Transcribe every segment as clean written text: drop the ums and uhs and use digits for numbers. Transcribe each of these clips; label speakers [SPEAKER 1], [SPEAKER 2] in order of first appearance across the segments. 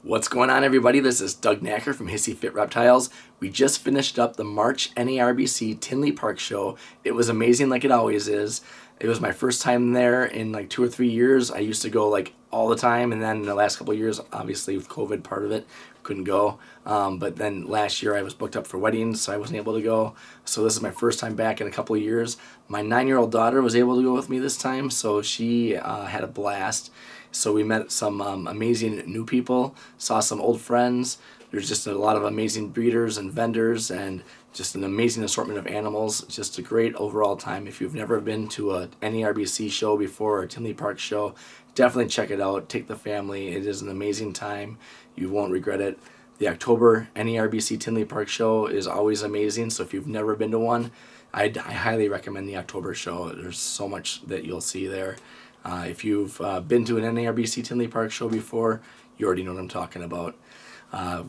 [SPEAKER 1] What's going on, everybody? This is Doug Knacker from Hissy Fit Reptiles. We just finished up the March NARBC Tinley Park show. It was amazing, like it always is. It was my first time there in like 2 or 3 years. I used to go like all the time, and then in the last couple of years, obviously with COVID part of it, couldn't go. But then last year I was booked up for weddings, so I wasn't able to go. So this is my first time back in a couple of years. My 9-year-old daughter was able to go with me this time, so she had a blast. So we met some amazing new people, saw some old friends. There's just a lot of amazing breeders and vendors and just an amazing assortment of animals. Just a great overall time. If you've never been to a NARBC show before or a Tinley Park show, definitely check it out. Take the family. It is an amazing time. You won't regret it. The October NARBC Tinley Park show is always amazing. So if you've never been to one, I highly recommend the October show. There's so much that you'll see there. If you've been to an NARBC Tinley Park show before, you already know what I'm talking about.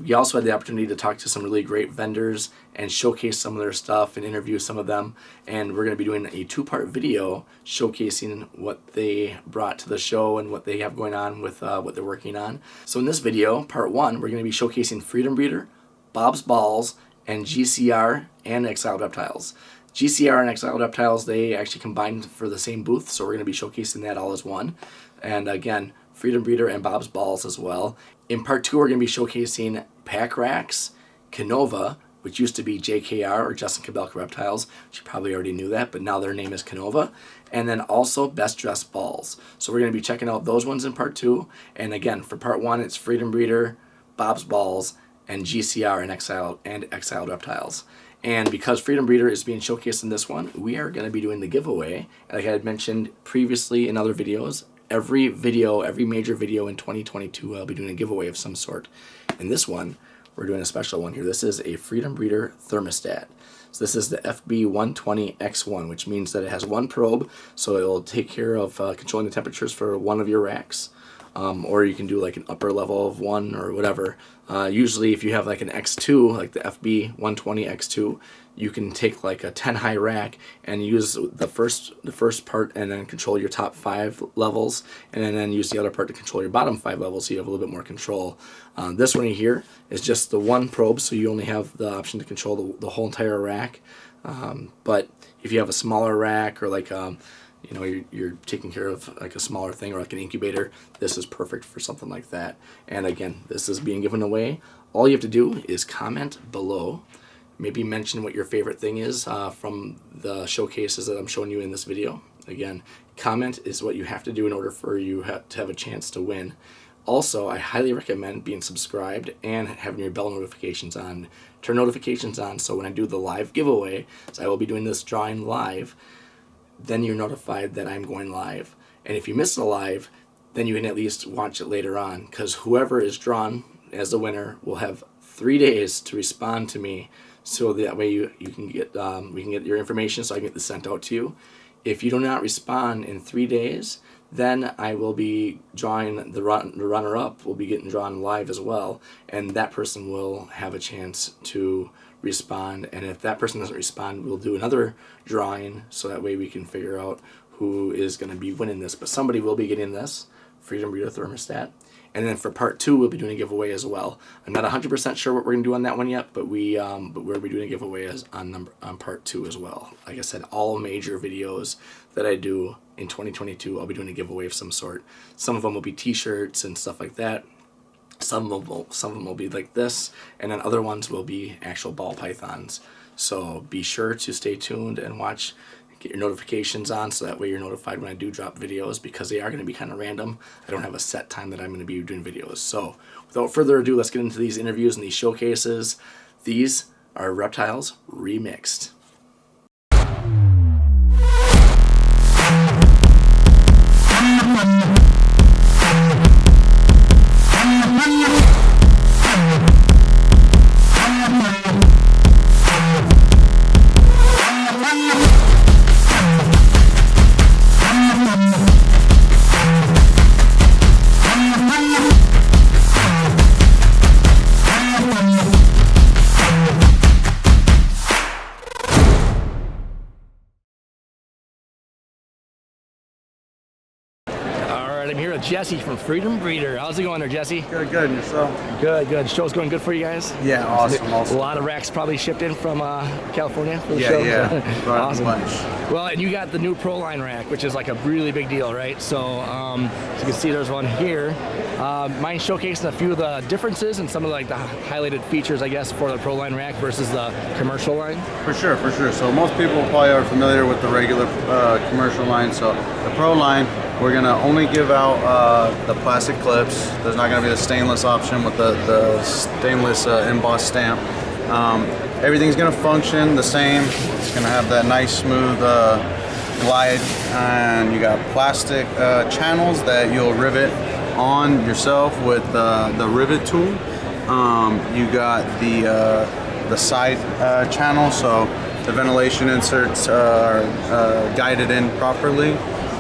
[SPEAKER 1] We also had the opportunity to talk to some really great vendors and showcase some of their stuff and interview some of them. And we're going to be doing a 2-part video showcasing what they brought to the show and what they have going on with what they're working on. So in this video, part 1, we're going to be showcasing Freedom Breeder, Bob's Balls, and GCR and Exiled Reptiles. GCR and Exiled Reptiles, they actually combined for the same booth, so we're going to be showcasing that all as one. And again, Freedom Breeder and Bob's Balls as well. In part 2, we're going to be showcasing Pack Racks, Canova, which used to be JKR or Justin Kabelka Reptiles, which you probably already knew that, but now their name is Canova. And then also Best Dressed Balls. So we're going to be checking out those ones in part 2. And again, for part 1, it's Freedom Breeder, Bob's Balls, and GCR and Exiled Reptiles. And because Freedom Breeder is being showcased in this one, we are going to be doing the giveaway. Like I had mentioned previously in other videos, every major video in 2022, I'll be doing a giveaway of some sort. In this one, we're doing a special one here. This is a Freedom Breeder Thermostat. So this is the FB120X1, which means that it has one probe, so it will take care of controlling the temperatures for one of your racks. Or you can do like an upper level of one or whatever. Usually if you have like an X2, like the FB120X2, you can take like a 10 high rack and use the first part and then control your top 5 levels, and then use the other part to control your bottom 5 levels, so you have a little bit more control. This one here is just the one probe, so you only have the option to control the whole entire rack. But if you have a smaller rack or like you're taking care of like a smaller thing or like an incubator, this is perfect for something like that. And again, this is being given away. All you have to do is comment below, maybe mention what your favorite thing is from the showcases that I'm showing you in this video. Again, comment is what you have to do in order for you to have a chance to win. Also, I highly recommend being subscribed and having your bell notifications on. Turn notifications on so when I do the live giveaway, so I will be doing this drawing live, then you're notified that I'm going live. And if you miss the live, then you can at least watch it later on, because whoever is drawn as the winner will have 3 days to respond to me, so that way you can get we can get your information, so I can get this sent out to you. If you do not respond in 3 days, then I will be drawing the runner-up will be getting drawn live as well, and that person will have a chance to respond. And if that person doesn't respond, we'll do another drawing, so that way we can figure out who is going to be winning this. But somebody will be getting this Freedom Breeder Thermostat. And then for part 2, we'll be doing a giveaway as well. I'm not 100% sure what we're going to do on that one yet, but we'll be doing a giveaway on part 2 as well. Like I said, all major videos that I do in 2022, I'll be doing a giveaway of some sort. Some of them will be t-shirts and stuff like that. Some of them will be like this, and then other ones will be actual ball pythons. So be sure to stay tuned and watch. Get your notifications on, so that way you're notified when I do drop videos, because they are going to be kind of random. I don't have a set time that I'm going to be doing videos. So without further ado, let's get into these interviews and these showcases. These are Reptiles Remixed. Jesse from Freedom Breeder. How's it going there, Jesse?
[SPEAKER 2] Good, good. And yourself?
[SPEAKER 1] Good, good. Show's going good for you guys?
[SPEAKER 2] Yeah, awesome.
[SPEAKER 1] A lot of racks probably shipped in from California for the
[SPEAKER 2] yeah,
[SPEAKER 1] show.
[SPEAKER 2] Yeah,
[SPEAKER 1] Awesome. Well, and you got the new Pro Line rack, which is like a really big deal, right? So, as you can see, there's one here. Mine showcasing a few of the differences and some of like the highlighted features, I guess, for the Pro Line rack versus the commercial line.
[SPEAKER 2] For sure, for sure. So most people probably are familiar with the regular commercial line. So the Pro Line, we're gonna only give out the plastic clips. There's not gonna be the stainless option with the stainless embossed stamp. Everything's gonna function the same. It's gonna have that nice smooth glide, and you got plastic channels that you'll rivet on yourself with the rivet tool. You got the side channel, so the ventilation inserts are guided in properly,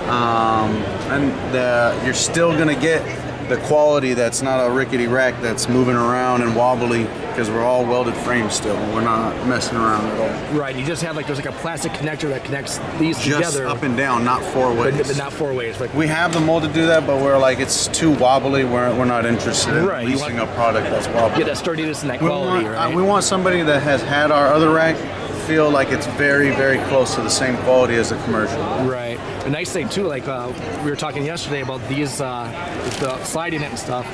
[SPEAKER 2] and you're still gonna get the quality that's not a rickety rack that's moving around and wobbly, because we're all welded frames still. We're not messing around at all.
[SPEAKER 1] Right, you just have like, there's like a plastic connector that connects these
[SPEAKER 2] just
[SPEAKER 1] together.
[SPEAKER 2] Up and down, not four ways.
[SPEAKER 1] But not four ways. Like,
[SPEAKER 2] we have the mold to do that, but we're like, it's too wobbly. We're not interested in leasing a product that's wobbly.
[SPEAKER 1] Get that sturdiness and that quality, right?
[SPEAKER 2] We want somebody that has had our other rack feel like it's very, very close to the same quality as a commercial.
[SPEAKER 1] Right. The nice thing too, like we were talking yesterday about these, with the sliding it and stuff,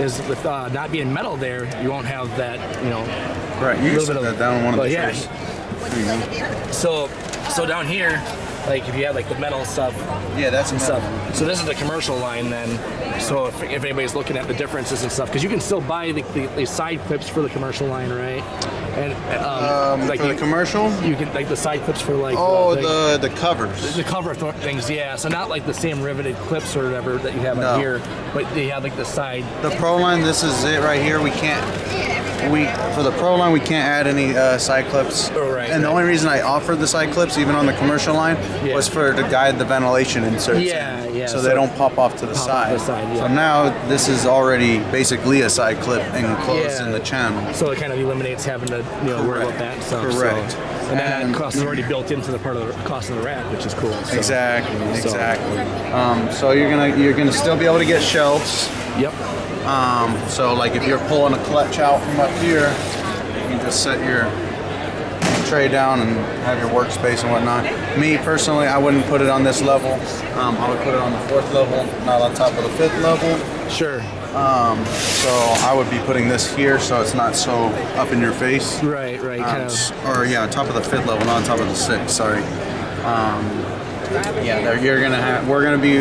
[SPEAKER 1] is with not being metal there, you won't have that, you know.
[SPEAKER 2] Right. You can set that down on one of the trays.
[SPEAKER 1] So down here, like if you have like the metal stuff.
[SPEAKER 2] Yeah, that's
[SPEAKER 1] and stuff. So this is the commercial line then. So if anybody's looking at the differences and stuff, because you can still buy the side clips for the commercial line, right? And
[SPEAKER 2] like for the commercial,
[SPEAKER 1] you can like the side clips for like
[SPEAKER 2] the covers,
[SPEAKER 1] the cover things, yeah. So not like the same riveted clips or whatever that you have on here, but they have like the side.
[SPEAKER 2] The Pro Line, this is it right here. We can't. For the Pro Line, we can't add any side clips.
[SPEAKER 1] Oh, right.
[SPEAKER 2] And the only reason I offered the side clips, even on the commercial line, was to guide the ventilation inserts.
[SPEAKER 1] Yeah.
[SPEAKER 2] So they don't pop off to the side. So now this is already basically a side clip enclosed in the channel.
[SPEAKER 1] So it kind of eliminates having to worry about that stuff.
[SPEAKER 2] Correct.
[SPEAKER 1] So, and that cost is already built into the part of the cost of the rack, which is cool. So.
[SPEAKER 2] Exactly. So you're gonna still be able to get shelves.
[SPEAKER 1] Yep.
[SPEAKER 2] So like if you're pulling a clutch out from up here, you can just set your tray down and have your workspace and whatnot. Me personally, I wouldn't put it on this level. I would put it on the 4th level, not on top of the 5th level.
[SPEAKER 1] Sure.
[SPEAKER 2] So I would be putting this here so it's not so up in your face.
[SPEAKER 1] Right, kind of.
[SPEAKER 2] Or on top of the 5th level, not on top of the 6th. Sorry. We're gonna be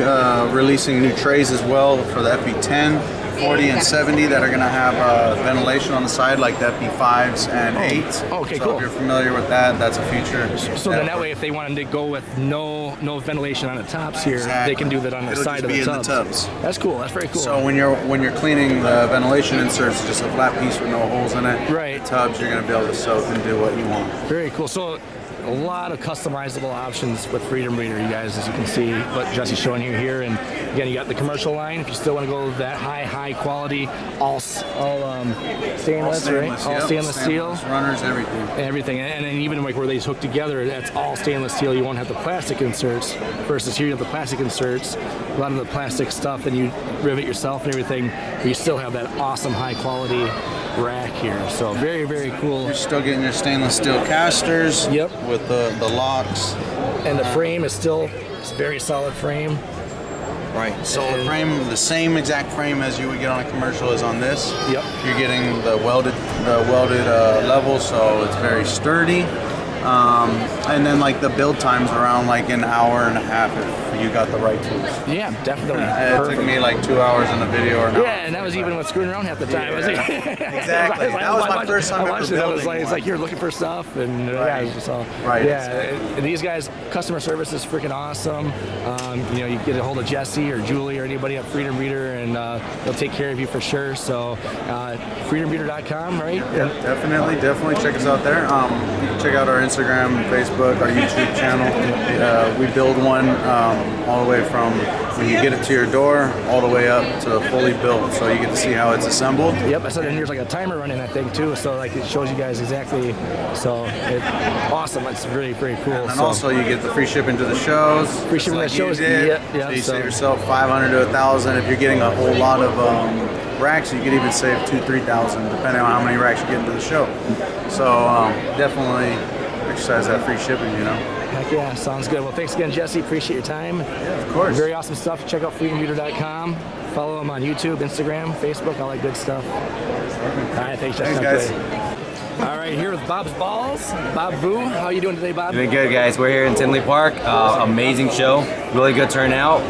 [SPEAKER 2] releasing new trays as well for the FP10. 40 and 70 that are going to have ventilation on the side, like the FP5s and 8s.
[SPEAKER 1] Okay,
[SPEAKER 2] so
[SPEAKER 1] cool.
[SPEAKER 2] If you're familiar with that, that's a feature.
[SPEAKER 1] So then that way, if they wanted to go with no ventilation on the tops here, they can do that on the side of the tubs. That's cool. That's very cool.
[SPEAKER 2] So when you're cleaning the ventilation inserts, just a flat piece with no holes in it.
[SPEAKER 1] Right.
[SPEAKER 2] The tubs, you're going to be able to soak and do what you want.
[SPEAKER 1] Very cool. So a lot of customizable options with Freedom Breeder, you guys, as you can see what Jesse's showing you here. And again, you got the commercial line. If you still want to go with that high quality, all stainless, right? All stainless steel.
[SPEAKER 2] Runners, everything.
[SPEAKER 1] And then even like where these hook together, that's all stainless steel. You won't have the plastic inserts. Versus here you have the plastic inserts, a lot of the plastic stuff, and you rivet yourself and everything. But you still have that awesome high quality rack here. So very, very cool.
[SPEAKER 2] You're still getting your stainless steel casters.
[SPEAKER 1] Yep.
[SPEAKER 2] With the locks.
[SPEAKER 1] And the frame is still very solid frame.
[SPEAKER 2] Right. So the frame, the same exact frame as you would get on a commercial is on this.
[SPEAKER 1] Yep.
[SPEAKER 2] You're getting the welded level, so it's very sturdy. And then like the build time's around like an hour and a half if you got the right tools.
[SPEAKER 1] Yeah, definitely.
[SPEAKER 2] It took me like 2 hours in the video or an hour.
[SPEAKER 1] And that was even with screwing around half the time.
[SPEAKER 2] Exactly. That was my first time ever building.
[SPEAKER 1] It's like you're looking for stuff, and these guys, customer service is freaking awesome. You get a hold of Jesse or Julie or anybody at Freedom Breeder, and they'll take care of you for sure. So, freedombreeder.com, right?
[SPEAKER 2] Yeah, definitely check us out there. You can check out our Instagram, Facebook, our YouTube channel. We build one all the way from when you get it to your door, all the way up to fully built, so you get to see how it's assembled.
[SPEAKER 3] Yep, I said, and there's like a timer running that thing too, so like it shows you guys exactly. So awesome. It's really very cool.
[SPEAKER 2] And also you get the free shipping to the shows.
[SPEAKER 3] Free shipping to the shows.
[SPEAKER 2] Yeah. So you save yourself $500 to $1,000. If you're getting a whole lot of racks, you could even save $2,000-$3,000 depending on how many racks you get into the show. So definitely exercise that free shipping, you know.
[SPEAKER 3] Heck yeah, sounds good. Well, thanks again, Jesse. Appreciate your time.
[SPEAKER 2] Yeah, of course.
[SPEAKER 3] Very awesome stuff. Check out freedombreeder.com. Follow him on YouTube, Instagram, Facebook, all that good stuff. All right, thanks, Jesse.
[SPEAKER 2] Thanks, guys.
[SPEAKER 3] All right, here with Bob's Balls. Bob Boo, how are you doing today, Bob?
[SPEAKER 4] Doing good, guys. We're here in Tinley Park. Amazing show, really good turnout,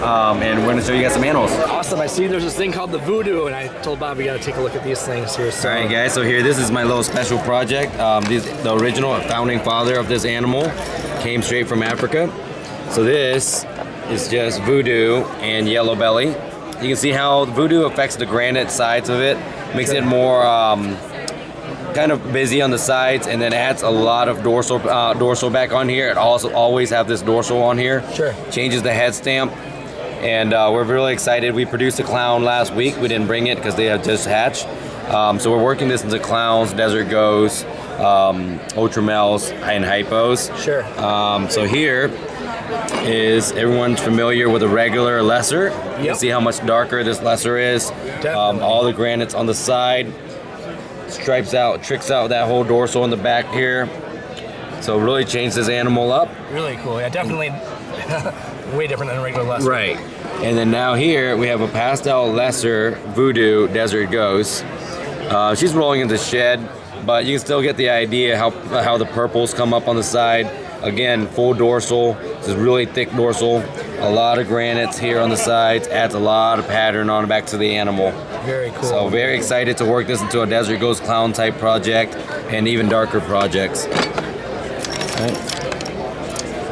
[SPEAKER 4] and we're going to show you guys some animals.
[SPEAKER 3] Awesome. I see there's this thing called the Voodoo, and I told Bob we got to take a look at these things here. So.
[SPEAKER 4] All right, guys. So here, this is my little special project. The original founding father of this animal came straight from Africa. So this is just Voodoo and Yellow Belly. You can see how Voodoo affects the granite sides of it, makes it more kind of busy on the sides, and then adds a lot of dorsal back on here. It also always have this dorsal on here.
[SPEAKER 3] Sure.
[SPEAKER 4] Changes the head stamp, and we're really excited. We produced a clown last week. We didn't bring it because they had just hatched. So we're working this into clowns, desert goats, ultramels, and hypos.
[SPEAKER 3] Sure.
[SPEAKER 4] So here is everyone's familiar with a regular lesser.
[SPEAKER 3] Yep.
[SPEAKER 4] You can see how much darker this lesser is. All the granites on the side. Stripes out, tricks out that whole dorsal in the back here. So really changed this animal up.
[SPEAKER 3] Really cool. Yeah, definitely way different than a regular lesser.
[SPEAKER 4] Right. And then now here we have a pastel lesser Voodoo Desert Ghost. She's rolling into shed, but you can still get the idea how the purples come up on the side. Again, full dorsal. This is really thick dorsal. A lot of granites here on the sides. Adds a lot of pattern on the back to the animal.
[SPEAKER 3] Very cool.
[SPEAKER 4] So very excited to work this into a Desert Ghost Clown type project and even darker projects.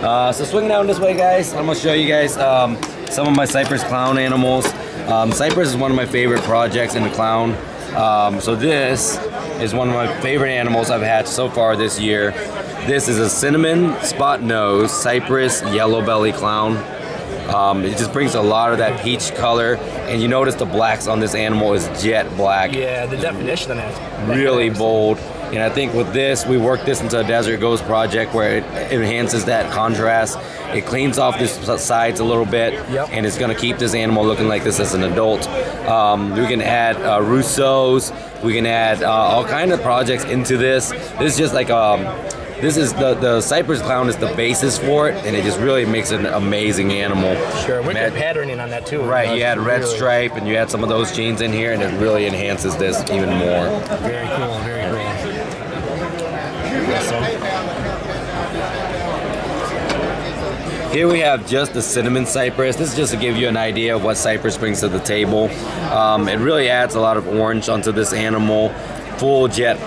[SPEAKER 4] So swing down this way, guys. I'm gonna show you guys some of my Cypress Clown animals. Cypress is one of my favorite projects in the clown. So this is one of my favorite animals I've hatched so far this year. This is a cinnamon spot nose Cypress yellow belly clown. It just brings a lot of that peach color, and you notice the blacks on this animal is jet black.
[SPEAKER 3] Yeah, the definition of that.
[SPEAKER 4] Really bold. And I think with this, we worked this into a Desert Ghost project where it enhances that contrast. It cleans off the sides a little bit, and it's going to keep this animal looking like this as an adult. We can add Rousseaus. We can add all kind of projects into this. This is just like this is the Cypress Clown is the basis for it, and it just really makes it an amazing animal.
[SPEAKER 3] Sure, wicked patterning on that too.
[SPEAKER 4] Right, you add red stripe, and you add some of those genes in here, and it really enhances this even more.
[SPEAKER 3] Very cool, very cool.
[SPEAKER 4] Here we have just the cinnamon cypress. This is just to give you an idea of what cypress brings to the table. It really adds a lot of orange onto this animal. Full jet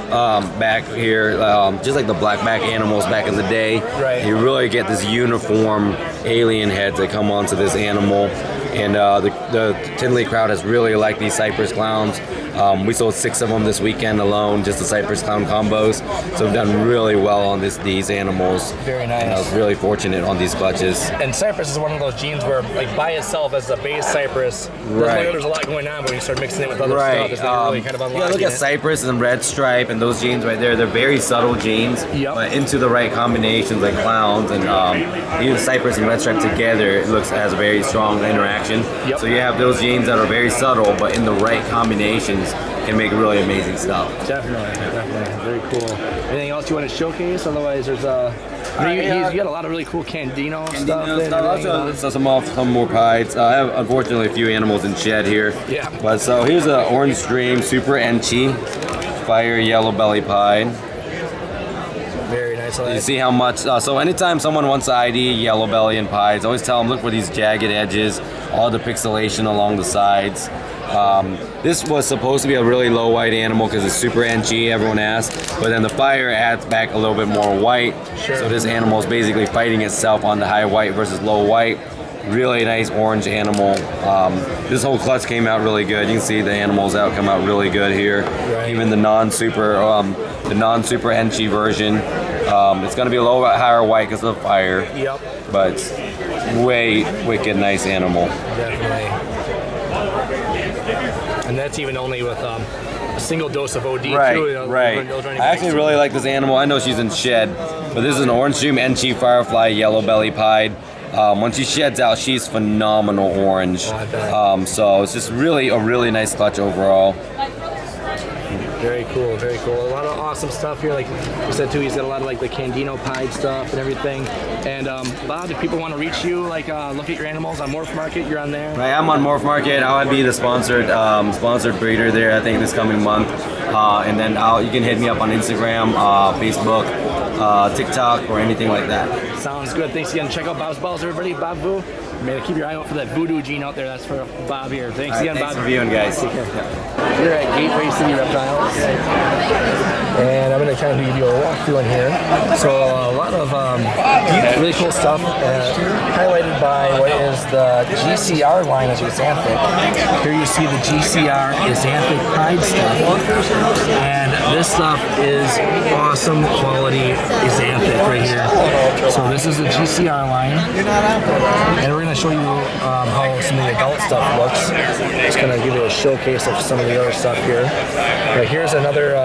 [SPEAKER 4] back here, just like the blackback animals back in the day.
[SPEAKER 3] Right.
[SPEAKER 4] You really get this uniform alien heads that come onto this animal. And the Tinley crowd has really liked these Cypress Clowns. We sold 6 of them this weekend alone, just the Cypress Clown combos. So we've done really well on these animals.
[SPEAKER 3] Very nice.
[SPEAKER 4] And I was really fortunate on these clutches.
[SPEAKER 3] And Cypress is one of those genes where, like, by itself as a base Cypress, there's a lot going on, but when you start mixing it with other stuff, it's really kind of unlocking.
[SPEAKER 4] Yeah, look at Cypress and red stripe and those genes right there. They're very subtle genes, but into the right combinations like clowns and even Cypress and red stripe together, it has a very strong interaction. So you have those genes that are very subtle, but in the right combinations can make really amazing stuff.
[SPEAKER 3] Definitely. Very cool. Anything else you want to showcase? Otherwise, there's you got a lot of really cool Candino stuff.
[SPEAKER 4] Some more pieds. I have unfortunately a few animals in shed here.
[SPEAKER 3] Yeah.
[SPEAKER 4] But so here's an Orange Stream Super Enchi Fire Yellow Belly Pied.
[SPEAKER 3] Very nice.
[SPEAKER 4] You see how much, so anytime someone wants to ID yellow belly and pies, always tell them look for these jagged edges, all the pixelation along the sides. This was supposed to be a really low white animal because it's super enchy, everyone asked, but then the fire adds back a little bit more white.
[SPEAKER 3] Sure.
[SPEAKER 4] So this animal is basically fighting itself on the high white versus low white. Really nice orange animal. This whole clutch came out really good. You can see the animals come out really good here.
[SPEAKER 3] Right.
[SPEAKER 4] Even the non-super enchy version. It's going to be a little bit higher white because of the fire.
[SPEAKER 3] Yep.
[SPEAKER 4] But wicked nice animal.
[SPEAKER 3] Definitely. And that's even only with a single dose of OD
[SPEAKER 4] Right,
[SPEAKER 3] too. You know,
[SPEAKER 4] right. I actually really like this animal. I know she's in shed, but this is an orange stream NC Firefly yellow belly pied. When she sheds out, she's phenomenal orange. So it's just really a really nice clutch overall.
[SPEAKER 3] Very cool, very cool. A lot of awesome stuff here. Like you said too, he's got a lot of like the Candino pied stuff and everything. And Bob, if people want to reach you, like look at your animals on MORPHMARKET, you're on there.
[SPEAKER 4] Right, I'm on MORPHMARKET. I'll be the sponsored breeder there, I think, this coming month. And then you can hit me up on Instagram, Facebook, TikTok, or anything like that.
[SPEAKER 3] Sounds good. Thanks again. Check out Bob's Balls, everybody. Bob Boo. Man, keep your eye out for that voodoo gene out there. That's for Bob here. Thanks again,
[SPEAKER 4] Thanks
[SPEAKER 3] Bob.
[SPEAKER 4] for viewing, guys.
[SPEAKER 3] Take care. We're at Gateway City Reptiles, and I'm going to kind of give you a walkthrough in here. So a lot of really cool stuff, highlighted by what is the GCR line of Xanthic. Here you see the GCR Xanthic hide stuff, and this stuff is awesome quality Xanthic right here. So this is the GCR line, and we're going to show you how some of the adult stuff looks. Just going to give you a showcase of some of the other stuff here. Right, here's another,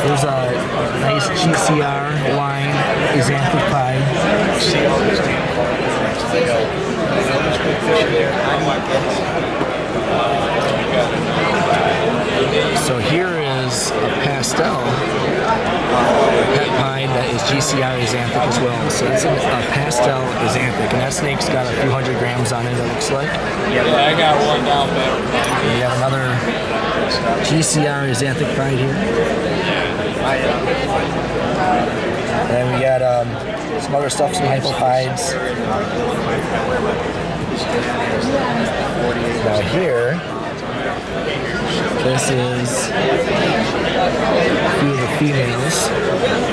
[SPEAKER 3] here's a nice GCR line Xanthic pie. So here is a pastel pet pine that is GCR Xanthic as well. So it's a pastel Xanthic, and that snake's got a few hundred grams on it, it looks like.
[SPEAKER 5] Yeah, I got one down there.
[SPEAKER 3] We have another GCR Xanthic pine here. And we got some other stuff, some hypopides. Now here, this is a few of the females.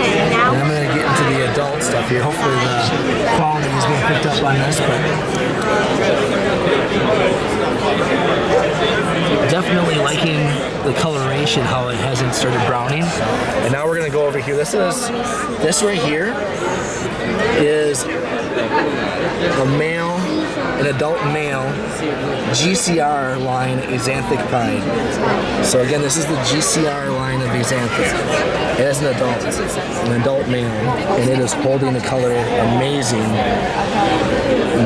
[SPEAKER 3] And I'm going to get into the adult stuff here. Hopefully the quality is being picked up on this, but definitely liking the coloration, how it hasn't started browning. And now we're going to go over here. This right here is a male, an adult male GCR line Xanthic pine. So again, this is the GCR line of Xanthic. It is an adult male, and it is holding the color amazing.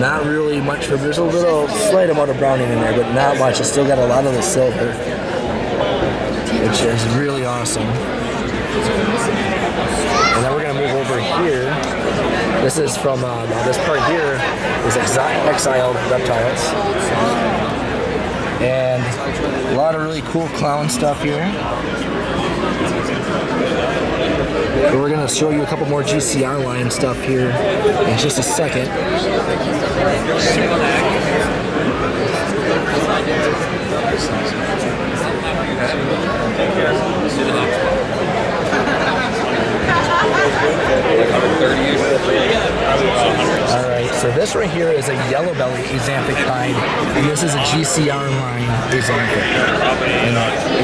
[SPEAKER 3] Not really much, there's a little slight amount of browning in there, but not much. It's still got a lot of the silver, which is really awesome. And then we're gonna move over here. This is from, this part here is Exiled Reptiles. And a lot of really cool clown stuff here. And we're going to show you a couple more GCR line stuff here in just a second. Alright, so this right here is a yellow belly Xanthic pine, and this is a GCR line Xanthic. And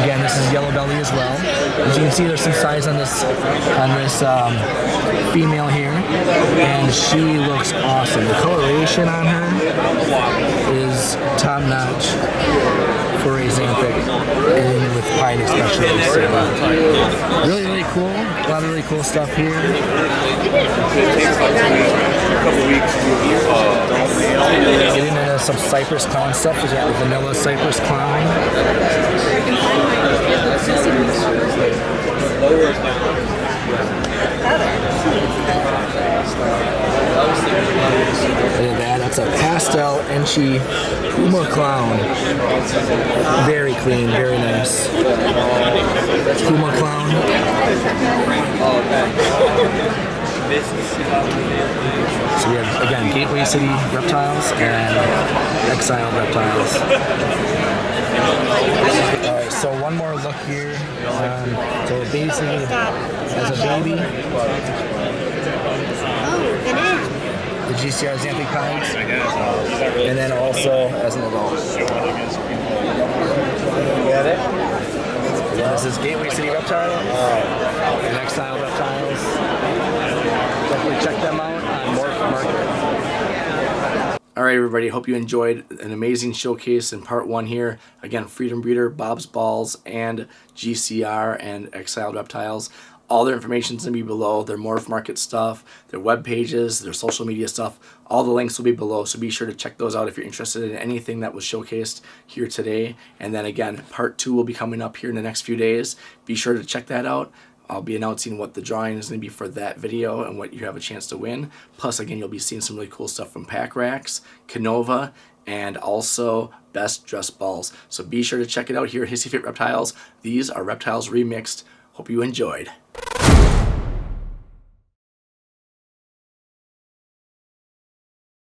[SPEAKER 3] again, this is yellow belly as well. As you can see, there's some size on this female here, and she looks awesome. The coloration on her is top notch for a Xanthic, and with pine especially. So, really, really cool. A lot of really cool stuff here. Getting into some Cypress Clown stuff. We got the vanilla Cypress Clown. Look at that. That's a pastel Enchi Puma Clown. Very clean, very nice. Puma Clown. So we have, again, Gateway City Reptiles and Exiled Reptiles. Alright, so one more look here. So basically, as a baby, the GCR Xanthic pines, and then also as an adult. Get it? Yeah, this is Gateway City Reptile and Exiled Reptiles. Definitely check them out on MORPHMARKET.
[SPEAKER 1] right, everybody, hope you enjoyed an amazing showcase in part 1 here. Again, Freedom Breeder, Bob's Balls, and GCR and Exiled Reptiles. All their information is going to be below, their MORPHMARKET stuff, their web pages, their social media stuff. All the links will be below, so be sure to check those out if you're interested in anything that was showcased here today. And then again, part 2 will be coming up here in the next few days. Be sure to check that out. I'll be announcing what the drawing is going to be for that video and what you have a chance to win. Plus, again, you'll be seeing some really cool stuff from Pack Racks, Canova, and also Best Dressed Balls. So be sure to check it out here at Hissy Fit Reptiles. These are Reptiles Remixed. Hope you enjoyed.